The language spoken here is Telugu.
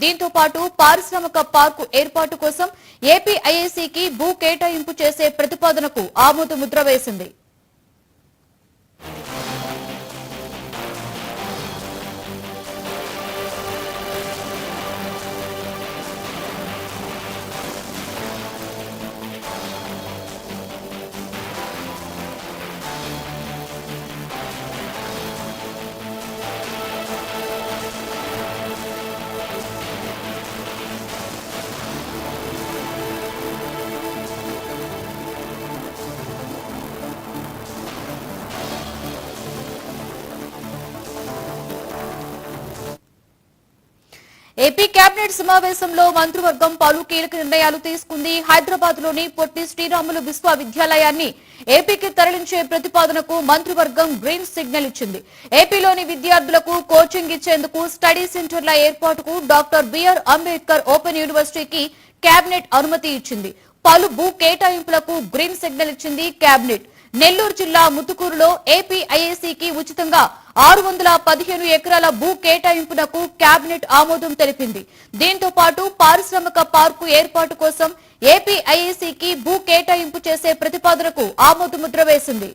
దీంతో పాటు పారిశ్రామిక పార్కు ఏర్పాటు కోసం ఏపీఐఐసికి భూ కేటాయింపు చేసే ప్రతిపాదనకు ఆమోద ముద్ర వేసింది. ఏపీ కేబినెట్ సమావేశంలో మంత్రివర్గం పలు కీలక నిర్ణయాలు తీసుకుంది. హైదరాబాద్ లోని పొట్టి శ్రీరాములు విశ్వవిద్యాలయాన్ని ఏపీకి తరలించే ప్రతిపాదనకు మంత్రివర్గం గ్రీన్ సిగ్నల్ ఇచ్చింది. ఏపీలోని విద్యార్థులకు కోచింగ్ ఇచ్చేందుకు స్టడీ సెంటర్ల ఏర్పాటుకు డాక్టర్ బిఆర్ అంబేద్కర్ ఓపెన్ యూనివర్సిటీకి కేబినెట్ అనుమతి ఇచ్చింది. పలు భూ కేటాయింపులకు గ్రీన్ సిగ్నల్ ఇచ్చింది కేబినెట్. నెల్లూరు జిల్లా ముతుకూరులో ఏపీఐఐసికి ఉచితంగా 615 ఎకరాల భూ కేటాయింపునకు కేబినెట్ ఆమోదం తెలిపింది. దీంతో పాటు పారిశ్రామిక పార్కు ఏర్పాటు కోసం ఏపీఐఐసికి భూ కేటాయింపు చేసే ప్రతిపాదనకు ఆమోద ముద్ర వేసింది.